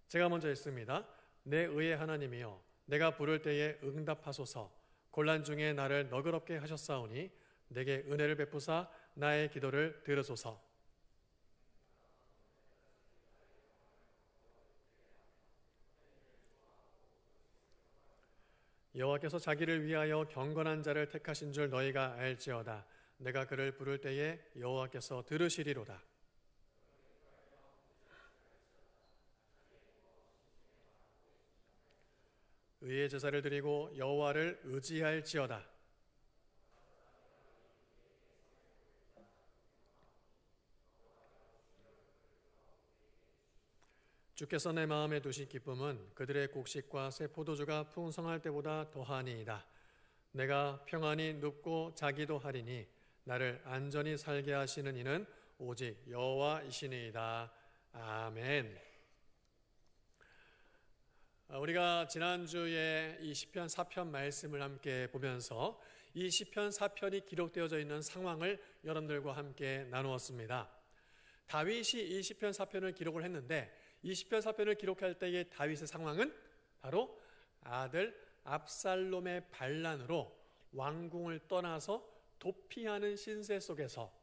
제가 먼저 읽습니다. 내 의의 하나님이여, 내가 부를 때에 응답하소서. 곤란 중에 나를 너그럽게 하셨사오니 내게 은혜를 베푸사 나의 기도를 들으소서. 여호와께서 자기를 위하여 경건한 자를 택하신 줄 너희가 알지어다. 내가 그를 부를 때에 여호와께서 들으시리로다. 의의 제사를 드리고 여호와를 의지할지어다. 주께서 내 마음에 두신 기쁨은 그들의 곡식과 새 포도주가 풍성할 때보다 더하니이다. 내가 평안히 눕고 자기도 하리니 나를 안전히 살게 하시는 이는 오직 여호와이시니이다. 아멘. 우리가 지난주에 이 시편 4편 말씀을 함께 보면서 이 시편 4편이 기록되어져 있는 상황을 여러분들과 함께 나누었습니다. 다윗이 이 시편 4편을 기록을 했는데 이 시편 4편을 기록할 때의 다윗의 상황은 바로 아들 압살롬의 반란으로 왕궁을 떠나서 도피하는 신세 속에서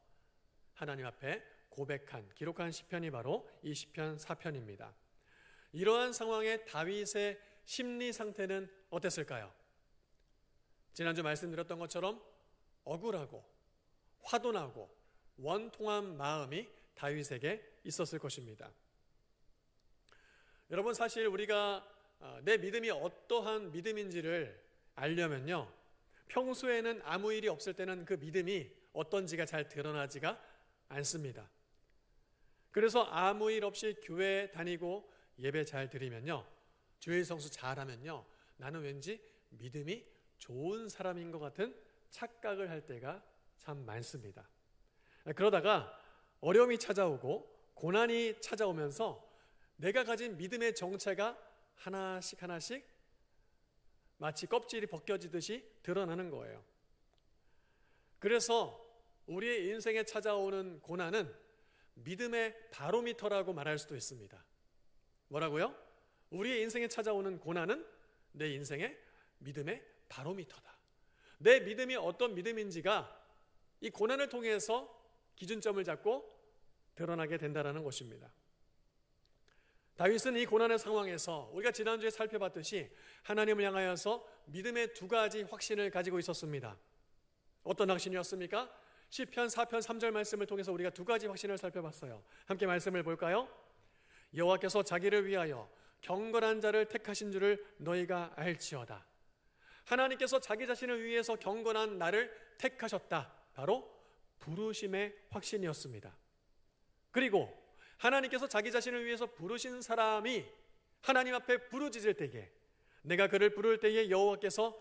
하나님 앞에 고백한, 기록한 시편이 바로 이 시편 4편입니다. 이러한 상황에 다윗의 심리 상태는 어땠을까요? 지난주 말씀드렸던 것처럼 억울하고 화도 나고 원통한 마음이 다윗에게 있었을 것입니다. 여러분, 사실 우리가 내 믿음이 어떠한 믿음인지를 알려면요, 평소에는 아무 일이 없을 때는 그 믿음이 어떤지가 잘 드러나지가 않습니다. 그래서 아무 일 없이 교회 다니고 예배 잘 드리면요, 주일 성수 잘하면요, 나는 왠지 믿음이 좋은 사람인 것 같은 착각을 할 때가 참 많습니다. 그러다가 어려움이 찾아오고 고난이 찾아오면서 내가 가진 믿음의 정체가 하나씩 마치 껍질이 벗겨지듯이 드러나는 거예요. 그래서 우리의 인생에 찾아오는 고난은 믿음의 바로미터라고 말할 수도 있습니다. 뭐라고요? 우리의 인생에 찾아오는 고난은 내 인생의 믿음의 바로미터다. 내 믿음이 어떤 믿음인지가 이 고난을 통해서 기준점을 잡고 드러나게 된다는 것입니다. 다윗은 이 고난의 상황에서 우리가 지난주에 살펴봤듯이 하나님을 향하여서 믿음의 두 가지 확신을 가지고 있었습니다. 어떤 확신이었습니까? 시편 4편 3절 말씀을 통해서 우리가 두 가지 확신을 살펴봤어요. 함께 말씀을 볼까요? 여호와께서 자기를 위하여 경건한 자를 택하신 줄을 너희가 알지어다. 하나님께서 자기 자신을 위해서 경건한 나를 택하셨다. 바로 부르심의 확신이었습니다. 그리고 하나님께서 자기 자신을 위해서 부르신 사람이 하나님 앞에 부르짖을 때에, 내가 그를 부를 때에 여호와께서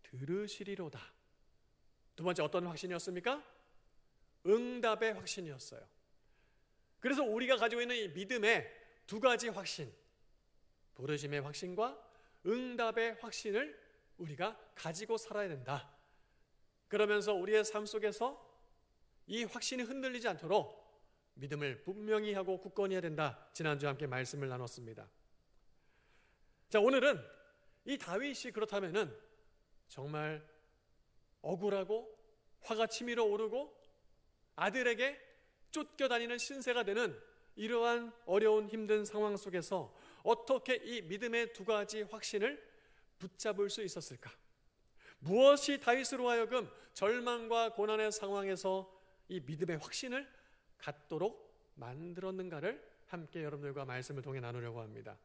들으시리로다. 두 번째 어떤 확신이었습니까? 응답의 확신이었어요. 그래서 우리가 가지고 있는 이 믿음의 두 가지 확신, 부르심의 확신과 응답의 확신을 우리가 가지고 살아야 된다. 그러면서 우리의 삶 속에서 이 확신이 흔들리지 않도록 믿음을 분명히 하고 굳건히 해야 된다. 지난주에 함께 말씀을 나눴습니다. 자, 오늘은 이 다윗이 그렇다면은 정말 억울하고 화가 치밀어 오르고 아들에게 쫓겨다니는 신세가 되는 이러한 어려운 힘든 상황 속에서 어떻게 이 믿음의 두 가지 확신을 붙잡을 수 있었을까? 무엇이 다윗으로 하여금 절망과 고난의 상황에서 이 믿음의 확신을 갖도록 만들었는가를 함께 여러분들과 말씀을 통해 나누려고 합니다.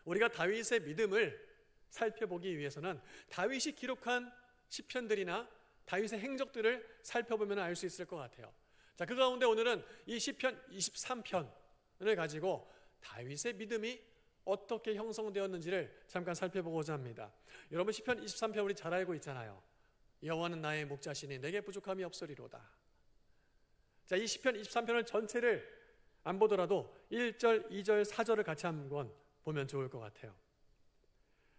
우리가 다윗의 믿음을 살펴보기 위해서는 다윗이 기록한 시편들이나 다윗의 행적들을 살펴보면 알 수 있을 것 같아요. 자, 그 가운데 오늘은 이 시편 23편을 가지고 다윗의 믿음이 어떻게 형성되었는지를 잠깐 살펴보고자 합니다. 여러분, 시편 23편 우리 잘 알고 있잖아요. 여호와는 나의 목자시니 내게 부족함이 없으리로다. 자, 이 시편 23편을 전체를 안 보더라도 1절, 2절, 4절을 같이 한번 보면 좋을 것 같아요.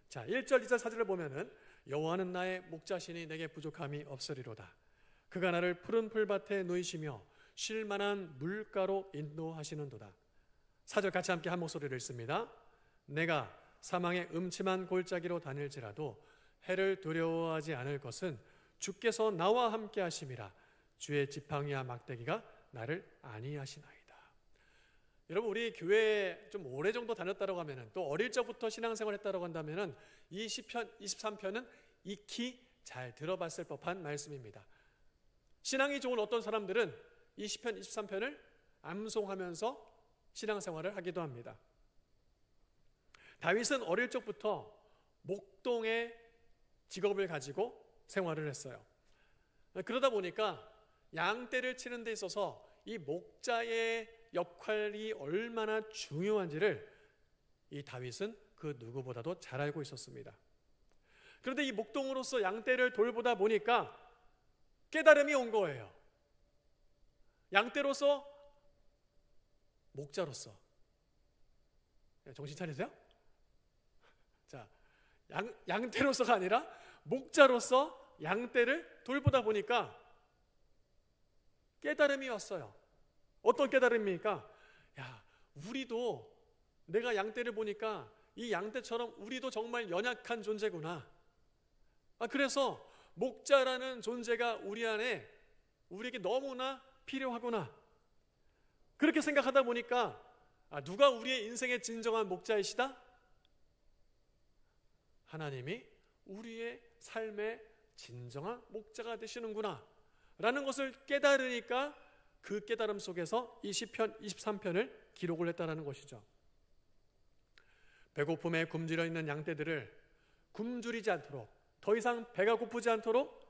자, 1절, 2절, 4절을 보면은 여호와는 나의 목자시니 내게 부족함이 없으리로다. 그가 나를 푸른 풀밭에 누이시며 쉴만한 물가로 인도하시는도다. 4절 같이 함께 한 목소리를 읽습니다. 내가 사망의 음침한 골짜기로 다닐지라도 해를 두려워하지 않을 것은 주께서 나와 함께 하심이라. 주의 지팡이와 막대기가 나를 안위하시나이다. 여러분, 우리 교회에 좀 오래 정도 다녔다고 하면은, 또 어릴 적부터 신앙생활 했다고 한다면은 이 시편 23편은 익히 잘 들어봤을 법한 말씀입니다. 신앙이 좋은 어떤 사람들은 이 시편 23편을 암송하면서 신앙생활을 하기도 합니다. 다윗은 어릴 적부터 목동의 직업을 가지고 생활을 했어요. 그러다 보니까 양떼를 치는 데 있어서 이 목자의 역할이 얼마나 중요한지를 이 다윗은 그 누구보다도 잘 알고 있었습니다. 그런데 이 목동으로서 양떼를 돌보다 보니까 깨달음이 온 거예요. 양떼로서, 목자로서. 정신 차리세요? 자, 양떼로서가 아니라 목자로서 양떼를 돌보다 보니까 깨달음이 왔어요. 어떤 깨달음입니까? 야, 우리도, 내가 양떼를 보니까 이 양떼처럼 우리도 정말 연약한 존재구나. 그래서 목자라는 존재가 우리 안에, 우리에게 너무나 필요하구나. 그렇게 생각하다 보니까 누가 우리의 인생의 진정한 목자이시다? 하나님이 우리의 삶의 진정한 목자가 되시는구나 라는 것을 깨달으니까 그 깨달음 속에서 이 시편 23편을 기록을 했다는 것이죠. 배고픔에 굶주려 있는 양떼들을 굶주리지 않도록, 더 이상 배가 고프지 않도록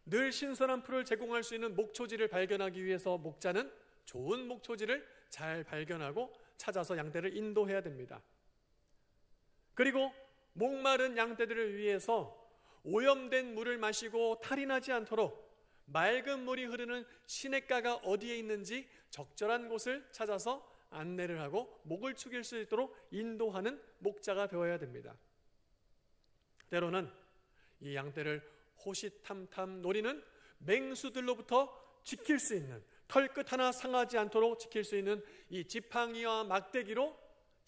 늘 신선한 풀을 제공할 수 있는 목초지를 발견하기 위해서 목자는 좋은 목초지를 잘 발견하고 찾아서 양떼를 인도해야 됩니다. 그리고 목마른 양떼들을 위해서 오염된 물을 마시고 탈이 나지 않도록 맑은 물이 흐르는 시냇가가 어디에 있는지 적절한 곳을 찾아서 안내를 하고 목을 축일 수 있도록 인도하는 목자가 되어야 됩니다. 때로는 이 양떼를 호시탐탐 노리는 맹수들로부터 지킬 수 있는, 털끝 하나 상하지 않도록 지킬 수 있는 이 지팡이와 막대기로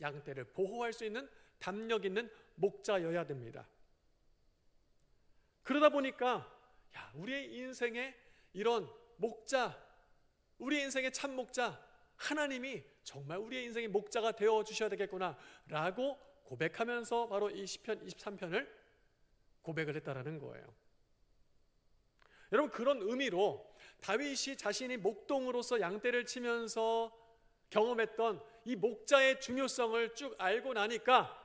양떼를 보호할 수 있는 담력 있는 목자여야 됩니다. 그러다 보니까 우리의 인생에 이런 목자, 우리의 인생의 참 목자, 하나님이 정말 우리의 인생의 목자가 되어 주셔야 되겠구나 라고 고백하면서 바로 이 시편 23편을 고백을 했다라는 거예요. 여러분, 그런 의미로 다윗이 자신이 목동으로서 양떼를 치면서 경험했던 이 목자의 중요성을 쭉 알고 나니까,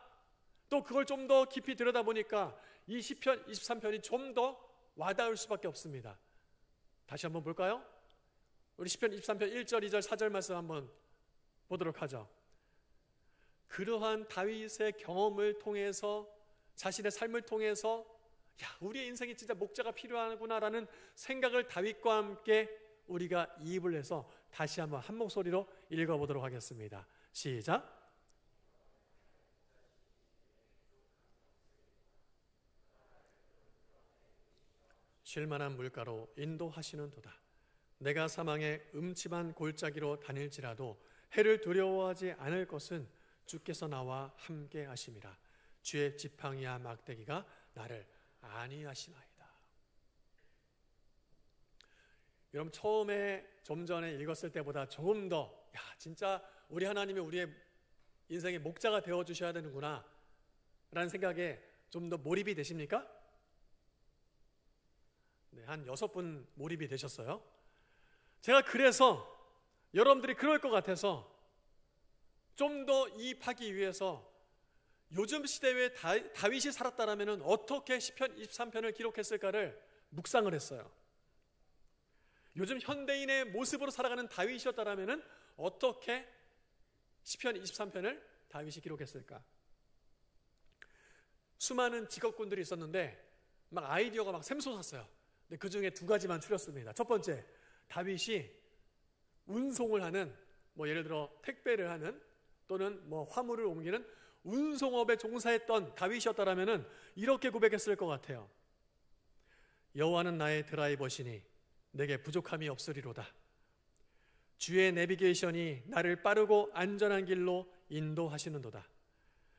또 그걸 좀 더 깊이 들여다보니까 이 시편 23편이 좀 더 와닿을 수밖에 없습니다. 다시 한번 볼까요? 우리 시편 23편 1절, 2절, 4절 말씀 한번 보도록 하죠. 그러한 다윗의 경험을 통해서, 자신의 삶을 통해서 우리의 인생에 진짜 목자가 필요하구나라는 생각을 다윗과 함께 우리가 이입을 해서 다시 한번 한 목소리로 읽어보도록 하겠습니다. 시작. 쉴만한 물가로 인도하시는 도다. 내가 사망의 음침한 골짜기로 다닐지라도 해를 두려워하지 않을 것은 주께서 나와 함께 하심이라. 주의 지팡이와 막대기가 나를 안위하시나이다. 여러분, 처음에 좀 전에 읽었을 때보다 조금 더 진짜 우리 하나님이 우리의 인생의 목자가 되어주셔야 되는구나 라는 생각에 좀 더 몰입이 되십니까? 네, 한 6분 몰입이 되셨어요. 제가 그래서 여러분들이 그럴 것 같아서 좀 더 이입하기 위해서 요즘 시대에 다윗이 살았다면 어떻게 시편 23편을 기록했을까를 묵상을 했어요. 요즘 현대인의 모습으로 살아가는 다윗이었다면 어떻게 시편 23편을 다윗이 기록했을까? 수많은 직업군들이 있었는데 막 아이디어가 막 샘솟았어요. 근데 그 중에 2가지만 추렸습니다. 첫 번째, 다윗이 운송을 하는, 예를 들어 택배를 하는 또는 화물을 옮기는 운송업에 종사했던 다윗이었다면 이렇게 고백했을 것 같아요. 여호와는 나의 드라이버시니 내게 부족함이 없으리로다. 주의 내비게이션이 나를 빠르고 안전한 길로 인도하시는도다.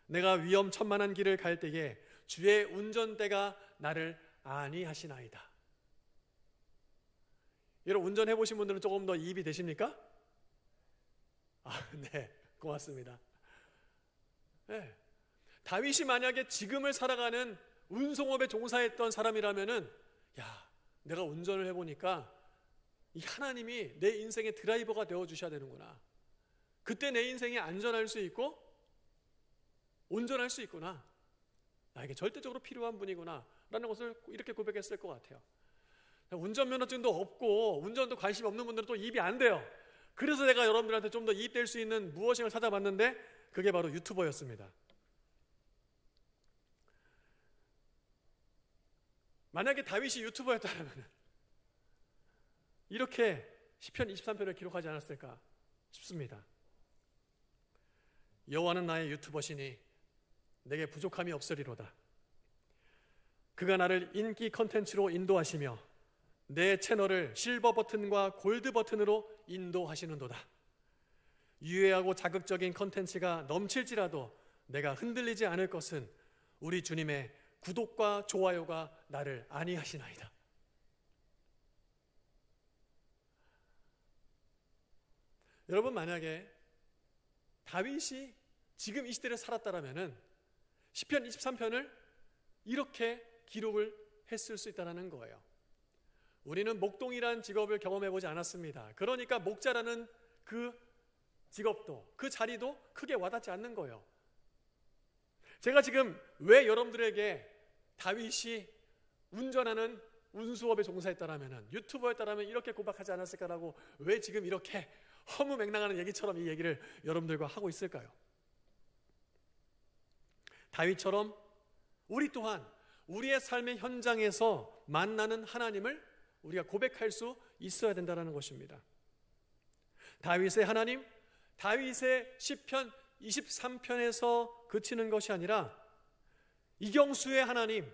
내가 위험천만한 길을 갈 때에 주의 운전대가 나를 안위하시나이다. 여러분, 운전해 보신 분들은 조금 더 이입이 되십니까? 네, 고맙습니다. 네. 다윗이 만약에 지금을 살아가는 운송업에 종사했던 사람이라면은, 야, 내가 운전을 해보니까 이 하나님이 내 인생의 드라이버가 되어주셔야 되는구나. 그때 내 인생이 안전할 수 있고 온전할 수 있구나. 나에게 절대적으로 필요한 분이구나 라는 것을 이렇게 고백했을 것 같아요. 운전면허증도 없고 운전도 관심 없는 분들은 또 이입이 안 돼요. 그래서 내가 여러분들한테 좀 더 이입될 수 있는 무엇인가를 찾아봤는데 그게 바로 유튜버였습니다. 만약에 다윗이 유튜버였다면 이렇게 시편 23편을 기록하지 않았을까 싶습니다. 여호와는 나의 유튜버시니 내게 부족함이 없으리로다. 그가 나를 인기 컨텐츠로 인도하시며 내 채널을 실버 버튼과 골드 버튼으로 인도하시는도다. 유해하고 자극적인 컨텐츠가 넘칠지라도 내가 흔들리지 않을 것은 우리 주님의 구독과 좋아요가 나를 안위하시나이다. 여러분, 만약에 다윗이 지금 이 시대를 살았다라면은 시편 23편을 이렇게 기록을 했을 수 있다는 거예요. 우리는 목동이란 직업을 경험해보지 않았습니다. 그러니까 목자라는 그 직업도, 그 자리도 크게 와닿지 않는 거예요. 제가 지금 왜 여러분들에게 다윗이 운전하는 운수업에 종사했다라면, 유튜버였다라면 이렇게 고백하지 않았을까라고 왜 지금 이렇게 허무맹랑하는 얘기처럼 이 얘기를 여러분들과 하고 있을까요? 다윗처럼 우리 또한 우리의 삶의 현장에서 만나는 하나님을 우리가 고백할 수 있어야 된다는 것입니다. 다윗의 하나님, 다윗의 시편 23편에서 그치는 것이 아니라 이경수의 하나님,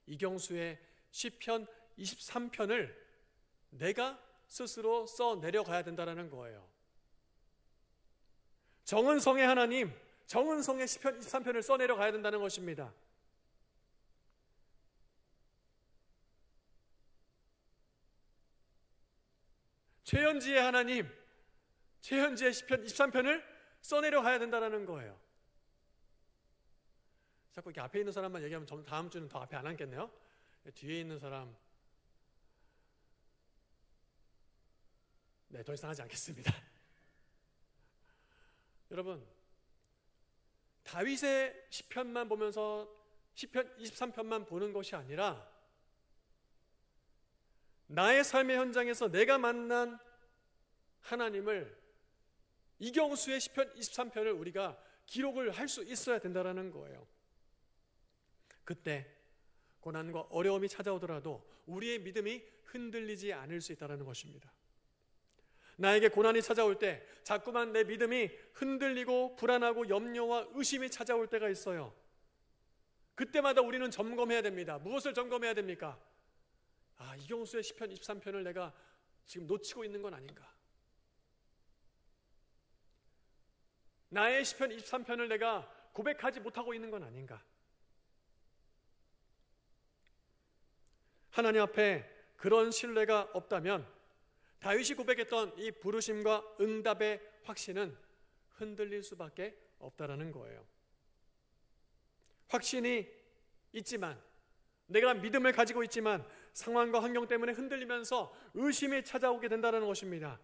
이경수의 시편 23편을 내가 스스로 써 내려가야 된다는 거예요. 정은성의 하나님, 정은성의 시편 23편을 써 내려가야 된다는 것입니다. 최현지의 하나님, 최현지의 시편 23편을 써내려가야 된다는 거예요. 자꾸 이렇게 앞에 있는 사람만 얘기하면 다음 주는 더 앞에 안 앉겠네요. 뒤에 있는 사람, 네, 더 이상 하지 않겠습니다. 여러분, 다윗의 시편만 보면서 시편 23편만 보는 것이 아니라 나의 삶의 현장에서 내가 만난 하나님을, 이경수의 시편 23편을 우리가 기록을 할 수 있어야 된다는 거예요. 그때 고난과 어려움이 찾아오더라도 우리의 믿음이 흔들리지 않을 수 있다는 것입니다. 나에게 고난이 찾아올 때 자꾸만 내 믿음이 흔들리고 불안하고 염려와 의심이 찾아올 때가 있어요. 그때마다 우리는 점검해야 됩니다. 무엇을 점검해야 됩니까? 이경수의 시편 23편을 내가 지금 놓치고 있는 건 아닌가? 나의 시편 23편을 내가 고백하지 못하고 있는 건 아닌가? 하나님 앞에 그런 신뢰가 없다면 다윗이 고백했던 이 부르심과 응답의 확신은 흔들릴 수밖에 없다라는 거예요. 확신이 있지만, 내가 믿음을 가지고 있지만 상황과 환경 때문에 흔들리면서 의심이 찾아오게 된다는 것입니다.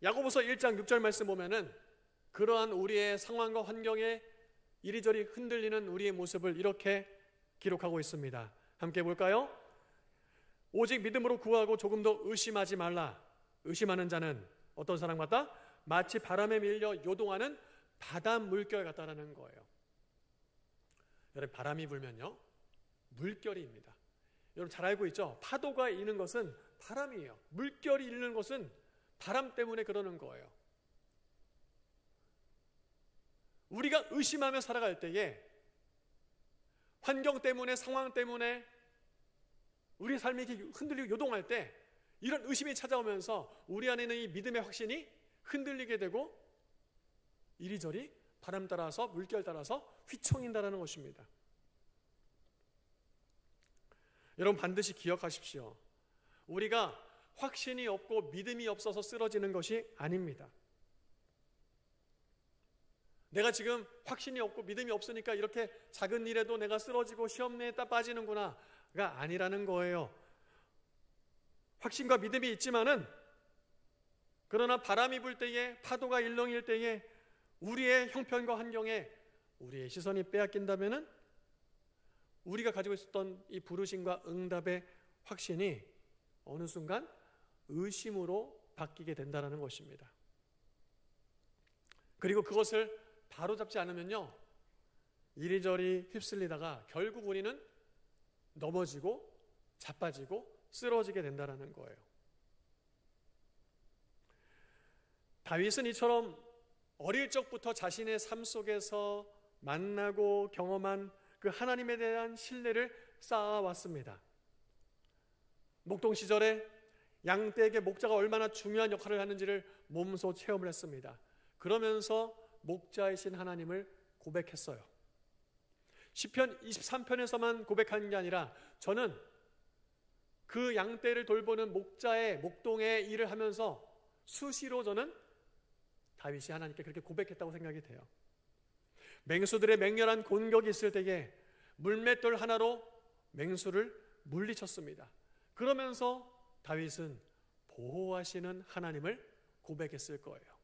야고보서 1장 6절 말씀 보면은 그러한 우리의 상황과 환경에 이리저리 흔들리는 우리의 모습을 이렇게 기록하고 있습니다. 함께 볼까요? 오직 믿음으로 구하고 조금 더 의심하지 말라. 의심하는 자는 어떤 사람 같다? 마치 바람에 밀려 요동하는 바다 물결 같다라는 거예요. 여러분, 바람이 불면요, 물결입니다. 여러분 잘 알고 있죠? 파도가 일는 것은 바람이에요. 물결이 일는 것은 바람 때문에 그러는 거예요. 우리가 의심하며 살아갈 때에 환경 때문에, 상황 때문에 우리 삶이 이렇게 흔들리고 요동할 때 이런 의심이 찾아오면서 우리 안에 있는 이 믿음의 확신이 흔들리게 되고 이리저리 바람 따라서 물결 따라서 휘청인다라는 것입니다. 여러분 반드시 기억하십시오. 우리가 확신이 없고 믿음이 없어서 쓰러지는 것이 아닙니다. 내가 지금 확신이 없고 믿음이 없으니까 이렇게 작은 일에도 내가 쓰러지고 시험내에 빠지는구나가 아니라는 거예요. 확신과 믿음이 있지만은 그러나 바람이 불 때에 파도가 일렁일 때에 우리의 형편과 환경에 우리의 시선이 빼앗긴다면은 우리가 가지고 있었던 이 부르심과 응답의 확신이 어느 순간 의심으로 바뀌게 된다는 것입니다. 그리고 그것을 바로잡지 않으면요, 이리저리 휩쓸리다가 결국 우리는 넘어지고 자빠지고 쓰러지게 된다는 거예요. 다윗은 이처럼 어릴 적부터 자신의 삶 속에서 만나고 경험한 그 하나님에 대한 신뢰를 쌓아왔습니다. 목동 시절에 양떼에게 목자가 얼마나 중요한 역할을 하는지를 몸소 체험을 했습니다. 그러면서 목자이신 하나님을 고백했어요. 시편 23편에서만 고백한 게 아니라 저는 그 양떼를 돌보는 목자의 목동의 일을 하면서 수시로 저는 다윗이 하나님께 그렇게 고백했다고 생각이 돼요. 맹수들의 맹렬한 공격이 있을 때에 물맷돌 하나로 맹수를 물리쳤습니다. 그러면서 다윗은 보호하시는 하나님을 고백했을 거예요.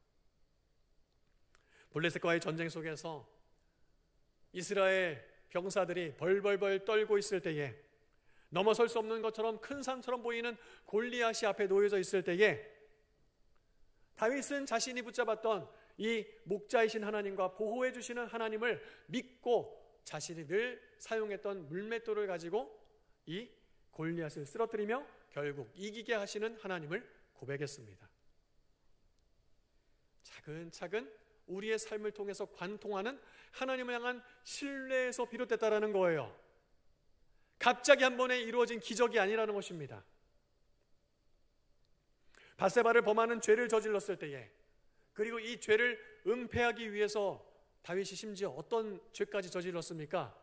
블레셋과의 전쟁 속에서 이스라엘 병사들이 벌벌벌 떨고 있을 때에 넘어설 수 없는 것처럼 큰 산처럼 보이는 골리앗이 앞에 놓여져 있을 때에 다윗은 자신이 붙잡았던 이 목자이신 하나님과 보호해 주시는 하나님을 믿고 자신이 늘 사용했던 물맷돌을 가지고 이 골리앗을 쓰러뜨리며 결국 이기게 하시는 하나님을 고백했습니다. 차근차근 우리의 삶을 통해서 관통하는 하나님을 향한 신뢰에서 비롯됐다라는 거예요. 갑자기 한 번에 이루어진 기적이 아니라는 것입니다. 밧세바를 범하는 죄를 저질렀을 때에, 그리고 이 죄를 은폐하기 위해서 다윗이 심지어 어떤 죄까지 저질렀습니까?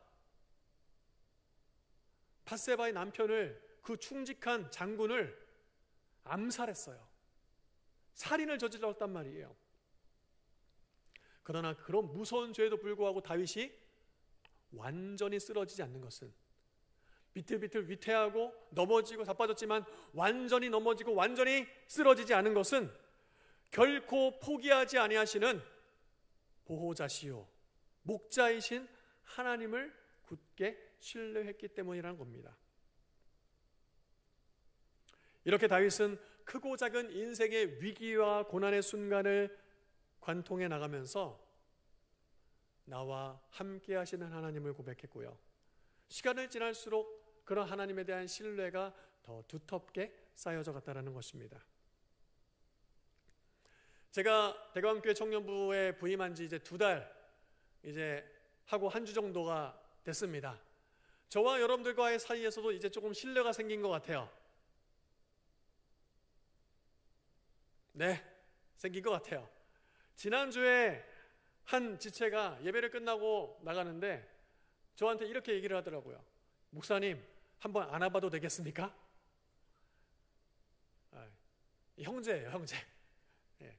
밧세바의 남편을, 그 충직한 장군을 암살했어요. 살인을 저질렀단 말이에요. 그러나 그런 무서운 죄에도 불구하고 다윗이 완전히 쓰러지지 않는 것은, 비틀비틀 위태하고 넘어지고 자빠졌지만 완전히 넘어지고 완전히 쓰러지지 않은 것은 결코 포기하지 아니하시는 보호자시요 목자이신 하나님을 굳게 신뢰했기 때문이라는 겁니다. 이렇게 다윗은 크고 작은 인생의 위기와 고난의 순간을 관통해 나가면서 나와 함께 하시는 하나님을 고백했고요. 시간을 지날수록 그런 하나님에 대한 신뢰가 더 두텁게 쌓여져 갔다는 것입니다. 제가 대광교회 청년부에 부임한 지 이제 2달 하고 한 주 정도가 됐습니다. 저와 여러분들과의 사이에서도 이제 조금 신뢰가 생긴 것 같아요. 네, 생긴 것 같아요. 지난주에 한 지체가 예배를 끝나고 나가는데 저한테 이렇게 얘기를 하더라고요. 목사님, 한번 안아봐도 되겠습니까? 형제예요, 형제. 예.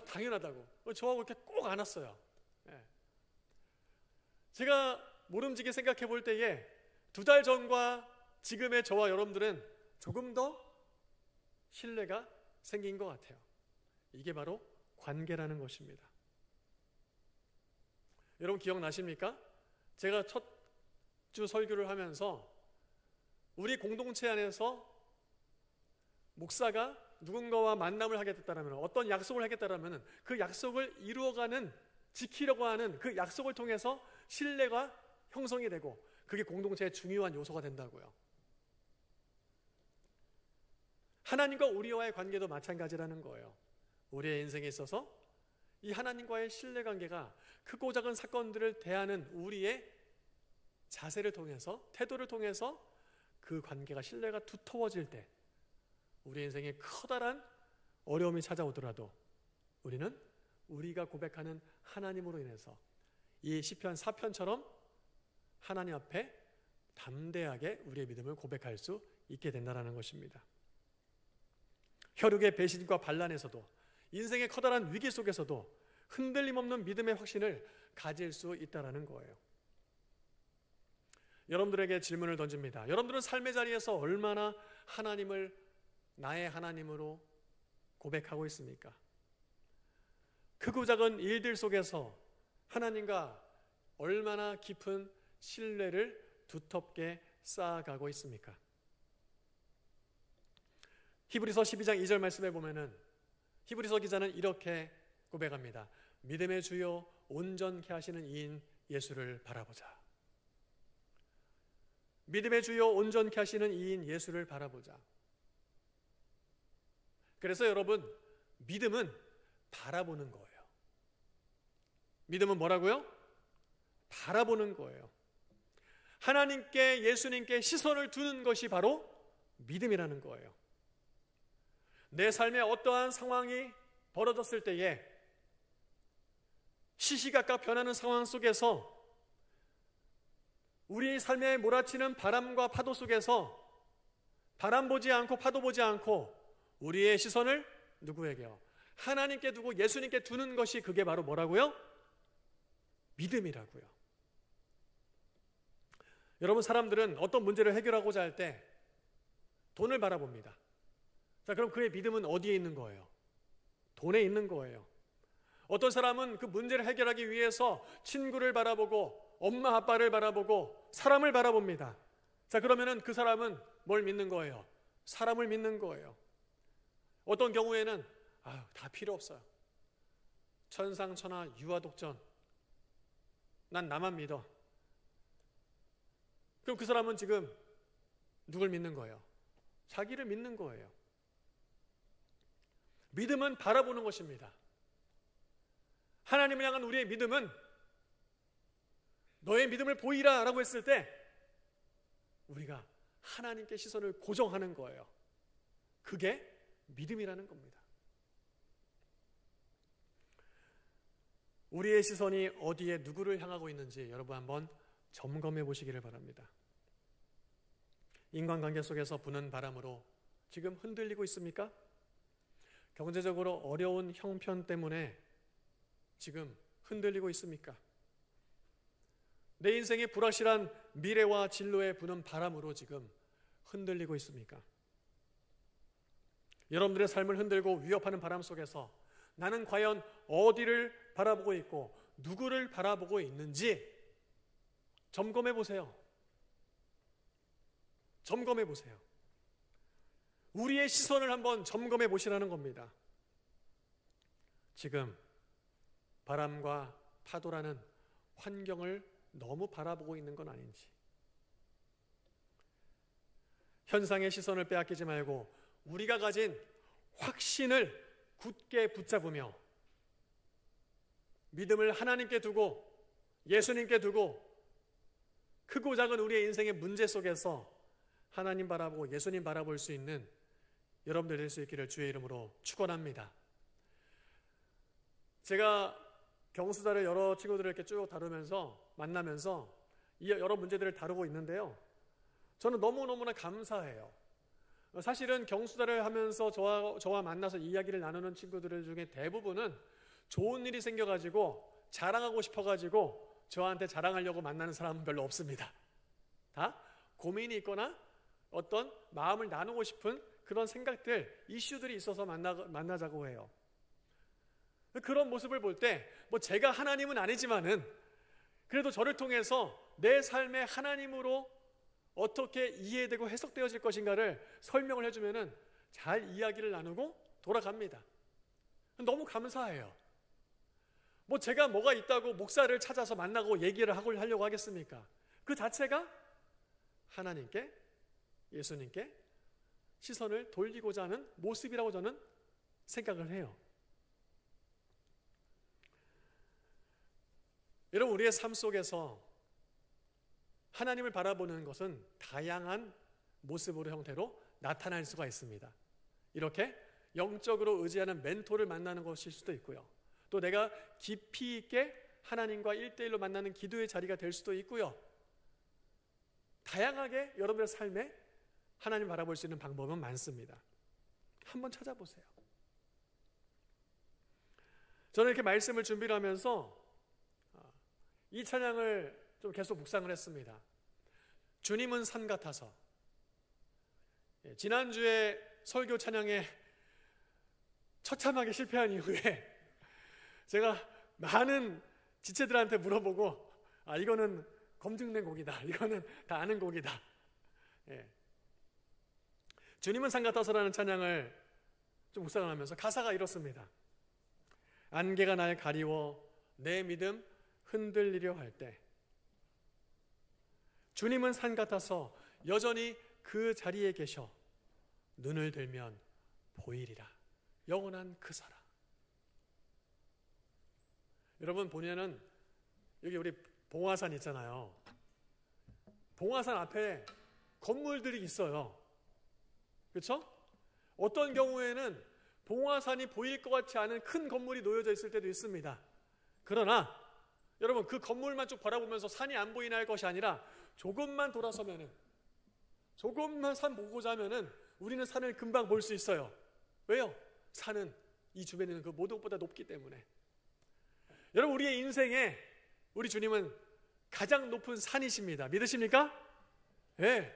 당연하다고. 저하고 이렇게 꼭 안았어요. 예. 제가 모름지게 생각해 볼 때에 2달 전과 지금의 저와 여러분들은 조금 더 신뢰가 생긴 것 같아요. 이게 바로 관계라는 것입니다. 여러분 기억나십니까? 제가 첫 주 설교를 하면서 우리 공동체 안에서 목사가 누군가와 만남을 하게 됐다면, 어떤 약속을 하겠다면 그 약속을 이루어가는, 지키려고 하는 그 약속을 통해서 신뢰가 형성이 되고 그게 공동체의 중요한 요소가 된다고요. 하나님과 우리와의 관계도 마찬가지라는 거예요. 우리의 인생에 있어서 이 하나님과의 신뢰관계가 크고 작은 사건들을 대하는 우리의 자세를 통해서, 태도를 통해서 그 관계가, 신뢰가 두터워질 때 우리 인생에 커다란 어려움이 찾아오더라도 우리는 우리가 고백하는 하나님으로 인해서 이 시편 4편처럼 하나님 앞에 담대하게 우리의 믿음을 고백할 수 있게 된다는 것입니다. 혈육의 배신과 반란에서도 인생의 커다란 위기 속에서도 흔들림 없는 믿음의 확신을 가질 수 있다는 거예요. 여러분들에게 질문을 던집니다. 여러분들은 삶의 자리에서 얼마나 하나님을 나의 하나님으로 고백하고 있습니까? 크고 작은 일들 속에서 하나님과 얼마나 깊은 신뢰를 두텁게 쌓아가고 있습니까? 히브리서 12장 2절 말씀에 보면은 히브리서 기자는 이렇게 고백합니다. 믿음의 주요 온전케 하시는 이인 예수를 바라보자. 믿음의 주요 온전케 하시는 이인 예수를 바라보자. 그래서 여러분, 믿음은 바라보는 거예요. 믿음은 뭐라고요? 바라보는 거예요. 하나님께, 예수님께 시선을 두는 것이 바로 믿음이라는 거예요. 내 삶에 어떠한 상황이 벌어졌을 때에 시시각각 변하는 상황 속에서 우리 삶에 몰아치는 바람과 파도 속에서 바람 보지 않고 파도 보지 않고 우리의 시선을 누구에게요? 하나님께 두고 예수님께 두는 것이 그게 바로 뭐라고요? 믿음이라고요. 여러분, 사람들은 어떤 문제를 해결하고자 할 때 돈을 바라봅니다. 자, 그럼 그의 믿음은 어디에 있는 거예요? 돈에 있는 거예요. 어떤 사람은 그 문제를 해결하기 위해서 친구를 바라보고 엄마 아빠를 바라보고 사람을 바라봅니다. 자, 그러면은 그 사람은 뭘 믿는 거예요? 사람을 믿는 거예요. 어떤 경우에는 다 필요 없어요. 천상천하 유아독전. 난 나만 믿어. 그럼 그 사람은 지금 누굴 믿는 거예요? 자기를 믿는 거예요. 믿음은 바라보는 것입니다. 하나님을 향한 우리의 믿음은 너의 믿음을 보이라 라고 했을 때 우리가 하나님께 시선을 고정하는 거예요. 그게 믿음이라는 겁니다. 우리의 시선이 어디에 누구를 향하고 있는지 여러분 한번 점검해 보시기를 바랍니다. 인간관계 속에서 부는 바람으로 지금 흔들리고 있습니까? 경제적으로 어려운 형편 때문에 지금 흔들리고 있습니까? 내 인생의 불확실한 미래와 진로에 부는 바람으로 지금 흔들리고 있습니까? 여러분들의 삶을 흔들고 위협하는 바람 속에서 나는 과연 어디를 바라보고 있고 누구를 바라보고 있는지 점검해 보세요. 점검해 보세요. 우리의 시선을 한번 점검해 보시라는 겁니다. 지금 바람과 파도라는 환경을 너무 바라보고 있는 건 아닌지, 현상의 시선을 빼앗기지 말고 우리가 가진 확신을 굳게 붙잡으며 믿음을 하나님께 두고 예수님께 두고 크고 작은 우리의 인생의 문제 속에서 하나님 바라보고 예수님 바라볼 수 있는 여러분들 될 수 있기를 주의 이름으로 축원합니다. 제가 경수자를 여러 친구들을 이렇게 쭉 다루면서 만나면서 이 여러 문제들을 다루고 있는데요, 저는 너무너무나 감사해요. 사실은 경수자를 하면서 저와 만나서 이야기를 나누는 친구들 중에 대부분은 좋은 일이 생겨가지고 자랑하고 싶어가지고 저한테 자랑하려고 만나는 사람은 별로 없습니다. 다 고민이 있거나 어떤 마음을 나누고 싶은 그런 생각들, 이슈들이 있어서 만나자고 해요. 그런 모습을 볼 때 뭐 제가 하나님은 아니지만은 그래도 저를 통해서 내 삶의 하나님으로 어떻게 이해되고 해석되어질 것인가를 설명을 해주면은 잘 이야기를 나누고 돌아갑니다. 너무 감사해요. 뭐 제가 뭐가 있다고 목사를 찾아서 만나고 얘기를 하려고 하겠습니까? 그 자체가 하나님께, 예수님께 시선을 돌리고자 하는 모습이라고 저는 생각을 해요. 여러분, 우리의 삶 속에서 하나님을 바라보는 것은 다양한 모습으로 형태로 나타날 수가 있습니다. 이렇게 영적으로 의지하는 멘토를 만나는 것일 수도 있고요. 또 내가 깊이 있게 하나님과 1대1로 만나는 기도의 자리가 될 수도 있고요. 다양하게 여러분의 삶에 하나님 바라볼 수 있는 방법은 많습니다. 한번 찾아보세요. 저는 이렇게 말씀을 준비를 하면서 이 찬양을 좀 계속 묵상을 했습니다. 주님은 산 같아서. 지난주에 설교 찬양에 처참하게 실패한 이후에 제가 많은 지체들한테 물어보고 이거는 검증된 곡이다. 이거는 다 아는 곡이다. 주님은 산 같아서라는 찬양을 좀 묵상을 하면서 가사가 이렇습니다. 안개가 날 가리워 내 믿음 흔들리려 할 때 주님은 산 같아서 여전히 그 자리에 계셔 눈을 들면 보이리라 영원한 그 사랑. 여러분 보면은 여기 우리 봉화산 있잖아요. 봉화산 앞에 건물들이 있어요. 그렇죠? 어떤 경우에는 봉화산이 보일 것 같지 않은 큰 건물이 놓여져 있을 때도 있습니다. 그러나 여러분 그 건물만 쭉 바라보면서 산이 안 보이나 할 것이 아니라 조금만 돌아서면은, 조금만 산 보고자 하면은 우리는 산을 금방 볼 수 있어요. 왜요? 산은 이 주변에 있는 그 모든 것보다 높기 때문에. 여러분 우리의 인생에 우리 주님은 가장 높은 산이십니다. 믿으십니까? 네.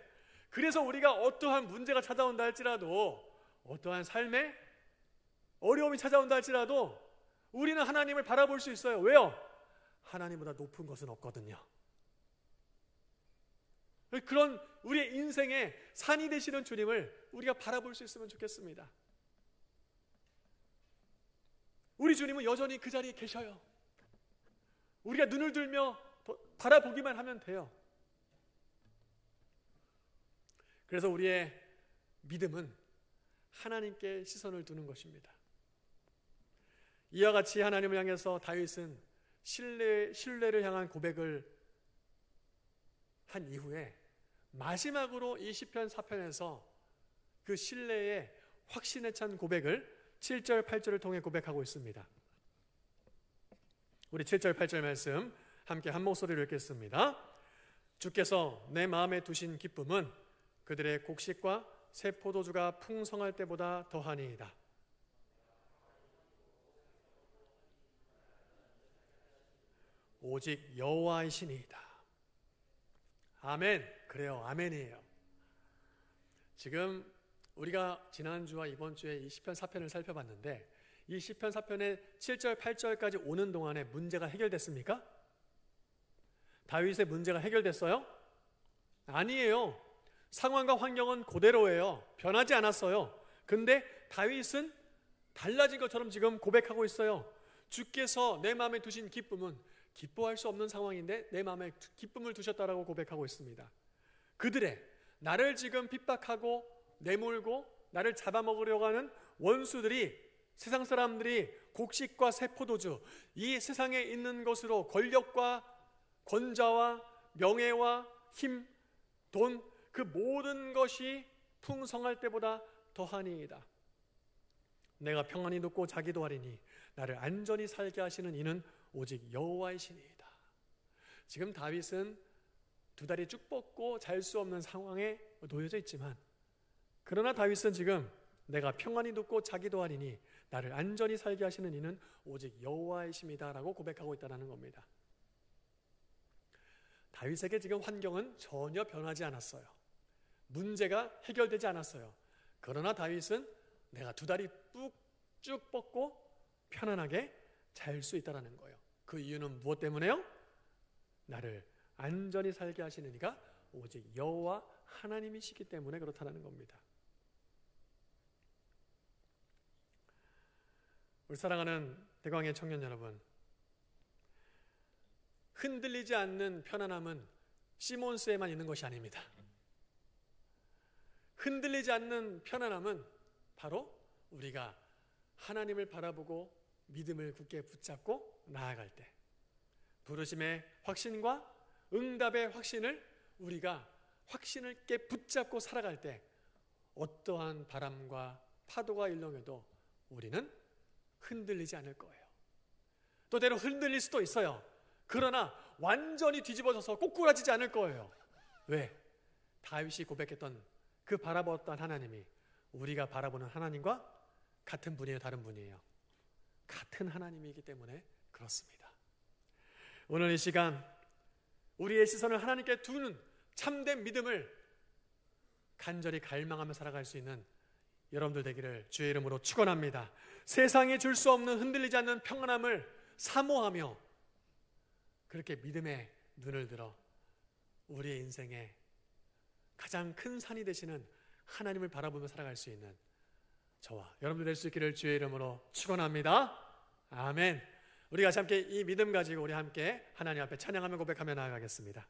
그래서 우리가 어떠한 문제가 찾아온다 할지라도, 어떠한 삶에 어려움이 찾아온다 할지라도 우리는 하나님을 바라볼 수 있어요. 왜요? 하나님보다 높은 것은 없거든요. 그런 우리의 인생에 산이 되시는 주님을 우리가 바라볼 수 있으면 좋겠습니다. 우리 주님은 여전히 그 자리에 계셔요. 우리가 눈을 들며 바라보기만 하면 돼요. 그래서 우리의 믿음은 하나님께 시선을 두는 것입니다. 이와 같이 하나님을 향해서 다윗은 신뢰를 향한 고백을 한 이후에 마지막으로 이 시편 4편에서 그 신뢰의 확신에 찬 고백을 7절 8절을 통해 고백하고 있습니다. 우리 7절 8절 말씀 함께 한 목소리로 읽겠습니다. 주께서 내 마음에 두신 기쁨은 그들의 곡식과 새 포도주가 풍성할 때보다 더하니이다. 오직 여호와이시니이다. 아멘. 그래요. 아멘이에요. 지금 우리가 지난주와 이번 주에 이 시편 4편을 살펴봤는데 이 시편 4편의 7절 8절까지 오는 동안에 문제가 해결됐습니까? 다윗의 문제가 해결됐어요? 아니에요. 상황과 환경은 그대로예요. 변하지 않았어요. 근데 다윗은 달라진 것처럼 지금 고백하고 있어요. 주께서 내 마음에 두신 기쁨은, 기뻐할 수 없는 상황인데 내 마음에 기쁨을 두셨다라고 고백하고 있습니다. 그들의 나를 지금 핍박하고 내몰고 나를 잡아먹으려고 하는 원수들이, 세상 사람들이 곡식과 새 포도주, 이 세상에 있는 것으로 권력과 권좌와 명예와 힘, 돈, 그 모든 것이 풍성할 때보다 더하니이다. 내가 평안히 눕고 자기도 하리니 나를 안전히 살게 하시는 이는 오직 여호와이시니이다. 지금 다윗은 두 다리 쭉 뻗고 잘 수 없는 상황에 놓여져 있지만, 그러나 다윗은 지금 내가 평안히 눕고 자기도 하리니 나를 안전히 살게 하시는 이는 오직 여호와이십니다 라고 고백하고 있다는 겁니다. 다윗에게 지금 환경은 전혀 변하지 않았어요. 문제가 해결되지 않았어요. 그러나 다윗은 내가 두 다리 쭉 뻗고 편안하게 잘 수 있다는 거예요. 그 이유는 무엇 때문에요? 나를 안전히 살게 하시는 이가 오직 여호와 하나님이시기 때문에 그렇다는 겁니다. 우리 사랑하는 대광의 청년 여러분, 흔들리지 않는 편안함은 시몬스에만 있는 것이 아닙니다. 흔들리지 않는 편안함은 바로 우리가 하나님을 바라보고 믿음을 굳게 붙잡고 나아갈 때, 부르심의 확신과 응답의 확신을 우리가 확신을 있게 붙잡고 살아갈 때 어떠한 바람과 파도가 일렁여도 우리는 흔들리지 않을 거예요. 또 때로 흔들릴 수도 있어요. 그러나 완전히 뒤집어져서 꼬꾸라지지 않을 거예요. 왜? 다윗이 고백했던 그 바라보았던 하나님이 우리가 바라보는 하나님과 같은 분이에요, 다른 분이에요? 같은 하나님이기 때문에 그렇습니다. 오늘 이 시간 우리의 시선을 하나님께 두는 참된 믿음을 간절히 갈망하며 살아갈 수 있는 여러분들 되기를 주의 이름으로 축원합니다. 세상이 줄 수 없는 흔들리지 않는 평안함을 사모하며 그렇게 믿음의 눈을 들어 우리의 인생에 가장 큰 산이 되시는 하나님을 바라보며 살아갈 수 있는 저와 여러분들 될 수 있기를 주의 이름으로 축원합니다. 아멘. 우리 같이 함께 이 믿음 가지고 우리 함께 하나님 앞에 찬양하며 고백하며 나아가겠습니다.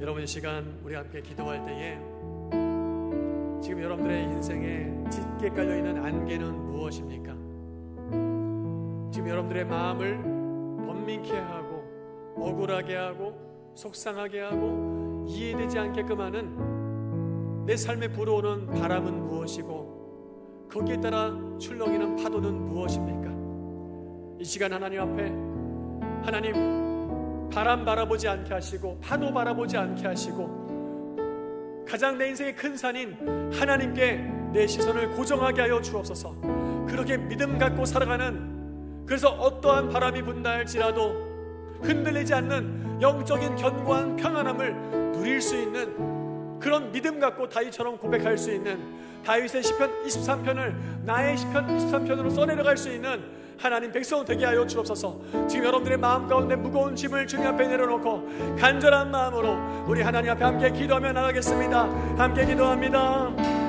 여러분 이 시간 우리 함께 기도할 때에 지금 여러분들의 인생에 짙게 깔려있는 안개는 무엇입니까? 지금 여러분들의 마음을 번민케 하고 억울하게 하고 속상하게 하고 이해되지 않게끔 하는 내 삶에 불어오는 바람은 무엇이고 거기에 따라 출렁이는 파도는 무엇입니까? 이 시간 하나님 앞에 하나님 바람 바라보지 않게 하시고 파도 바라보지 않게 하시고 가장 내 인생의 큰 산인 하나님께 내 시선을 고정하게 하여 주옵소서. 그렇게 믿음 갖고 살아가는, 그래서 어떠한 바람이 분다 할지라도 흔들리지 않는 영적인 견고한 평안함을 누릴 수 있는 그런 믿음 갖고 다윗처럼 고백할 수 있는, 다윗의 시편 23편을 나의 시편 23편으로 써내려갈 수 있는 하나님 백성 되게 하여 주옵소서. 지금 여러분들의 마음 가운데 무거운 짐을 주님 앞에 내려놓고 간절한 마음으로 우리 하나님 앞에 함께 기도하며 나가겠습니다. 함께 기도합니다.